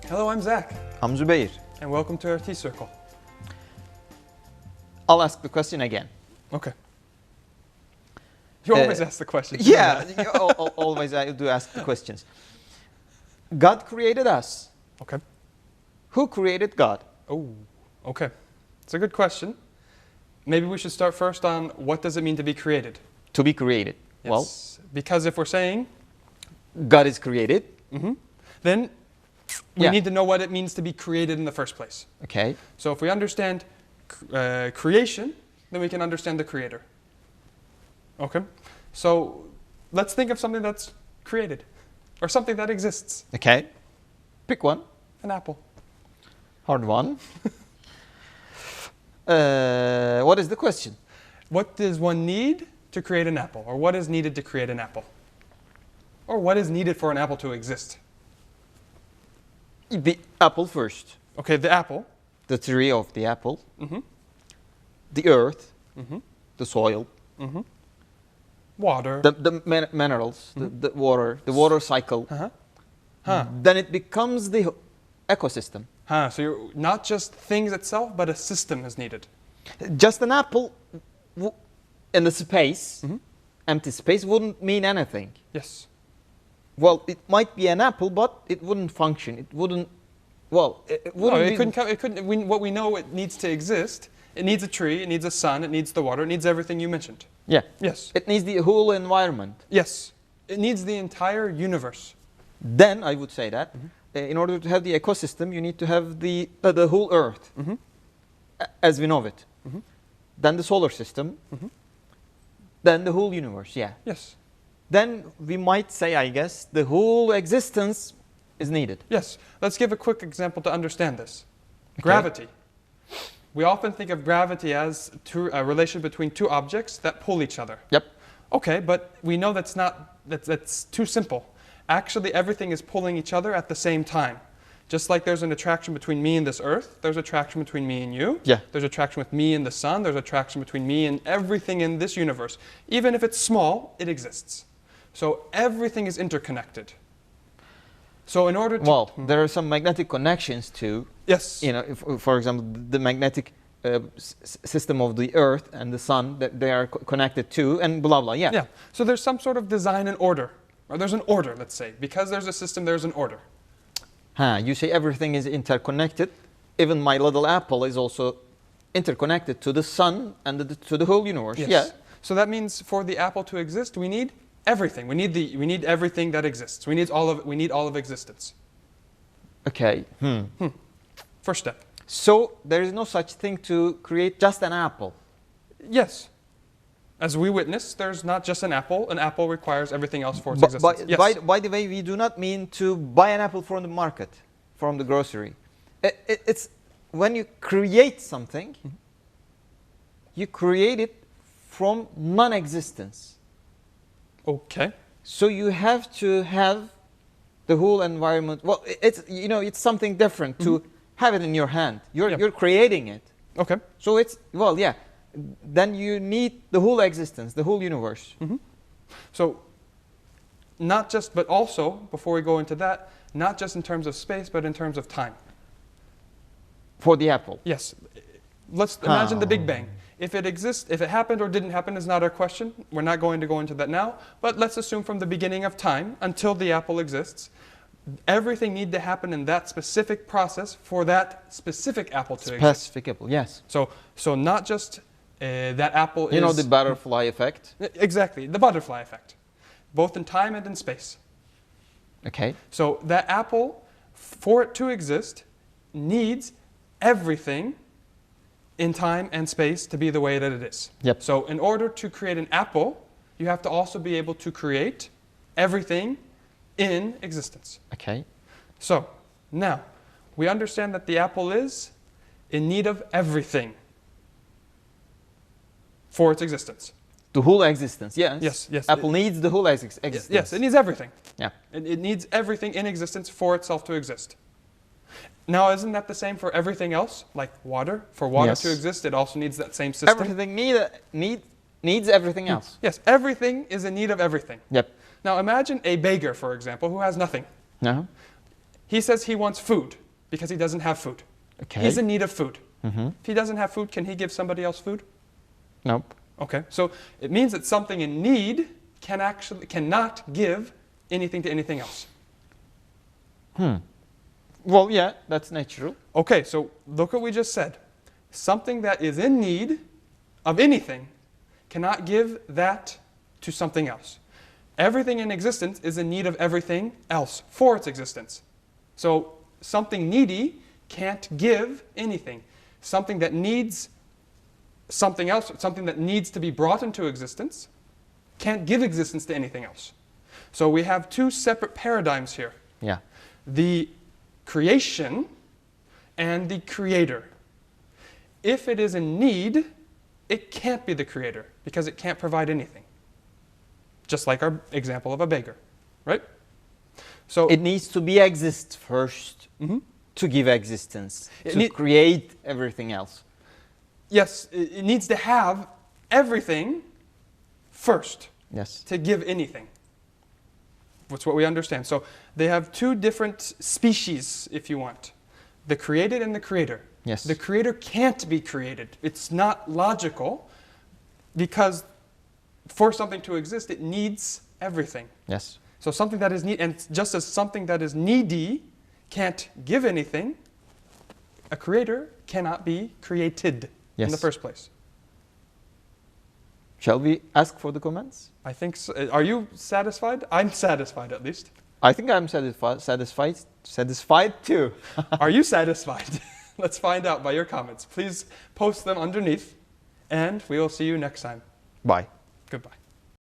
Hello, I'm Zack. I'm Zubeyir. And welcome to our Tea Circle. I'll ask the question again. Okay. You always ask the questions. Yeah, always I do ask the questions. God created us. Okay. Who created God? Oh, okay. It's a good question. Maybe we should start first on what does it mean to be created? To be created. Yes. Well, because if we're saying God is created. then we need to know what it means to be created in the first place. Okay. So if we understand creation, then we can understand the creator. Okay. So let's think of something that's created or something that exists. Okay. Pick one. An apple. Hard one. What is the question? What does one need to create an apple? Or what is needed to create an apple? Or what is needed for an apple to exist? The apple first. Okay, the apple. The tree of the apple. The earth. The soil. Water. The minerals. The water cycle. Then it becomes the ecosystem. So you're not just things itself, but a system is needed. Just an apple in the space, empty space, wouldn't mean anything. Yes. Well, it might be an apple, but it wouldn't function. It wouldn't. Well, it wouldn't. No, it couldn't. What we know it needs to exist. It needs a tree. It needs a sun. It needs the water. It needs everything you mentioned. Yeah. Yes. It needs the whole environment. Yes. It needs the entire universe. Then I would say that in order to have the ecosystem, you need to have the whole Earth, as we know it. Then the solar system. Then the whole universe. Yeah. Yes. Then we might say, I guess, the whole existence is needed. Yes. Let's give a quick example to understand this. Okay. Gravity. We often think of gravity as a relation between two objects that pull each other. Yep. Okay, but we know that's too simple. Actually, everything is pulling each other at the same time. Just like there's an attraction between me and this earth, there's attraction between me and you. Yeah. There's attraction with me and the sun. There's attraction between me and everything in this universe. Even if it's small, it exists. So everything is interconnected. So in order to... Well, there are some magnetic connections too. Yes. You know, for example, the magnetic system of the Earth and the Sun, that they are connected to, and blah, blah, yeah. Yeah. So there's some sort of design and order. Or there's an order, let's say. Because there's a system, there's an order. You say everything is interconnected. Even my little apple is also interconnected to the sun and to the whole universe. Yes. Yeah. So that means for the apple to exist, we need everything. We need everything that exists. We need all of existence. Okay. First step. So there is no such thing to create just an apple. Yes. As we witness, there's not just an apple. An apple requires everything else for its existence. Yes. By the way, we do not mean to buy an apple from the market, from the grocery. It's when you create something, you create it from non-existence. Okay. So you have to have the whole environment. Well, it's something different to have it in your hand. You're creating it. Okay. So then you need the whole existence, the whole universe. So not just, but also, before we go into that, not just in terms of space, but in terms of time. For the apple. Yes. Let's imagine the Big Bang. If it exists, if it happened or didn't happen is not our question. We're not going to go into that now. But let's assume from the beginning of time until the apple exists, everything needs to happen in that specific process for that specific apple to exist. Specific apple, yes. So not just that apple is... You know the butterfly effect? Exactly, the butterfly effect, both in time and in space. Okay. So that apple, for it to exist, needs everything in time and space to be the way that it is. Yep. So in order to create an apple, you have to also be able to create everything in existence. Okay. So now, we understand that the apple is in need of everything for its existence. The whole existence, yes. Yes. Apple needs the whole existence. Yes, it needs everything. Yeah. It needs everything in existence for itself to exist. Now, isn't that the same for everything else? Like water? For water to exist, it also needs that same system. Everything needs everything else. Yes, everything is in need of everything. Yep. Now, imagine a beggar, for example, who has nothing. Uh-huh. He says he wants food because he doesn't have food. Okay. He's in need of food. Mm-hmm. If he doesn't have food, can he give somebody else food? Nope. Okay, so it means that something in need cannot give anything to anything else. Well, yeah, that's natural. Okay, so look what we just said. Something that is in need of anything cannot give that to something else. Everything in existence is in need of everything else for its existence. So something needy can't give anything. Something that needs something else, something that needs to be brought into existence, can't give existence to anything else. So we have two separate paradigms here. Yeah. The creation and the creator. If it is in need, it can't be the creator because it can't provide anything. Just like our example of a beggar, right? So It needs to be exist first to give existence, to create everything else. yes, it needs to have everything first Yes. to give anything. That's what we understand. So they have two different species, if you want. The created and the creator. Yes. The creator can't be created. It's not logical because for something to exist, it needs everything. Yes. So something that is and just as something that is needy can't give anything, a creator cannot be created in the Yes. first place. Shall we ask for the comments? I think so. Are you satisfied? I'm satisfied at least. I think I'm satisfied too. Are you satisfied? Let's find out by your comments. Please post them underneath, and we will see you next time. Bye. Goodbye.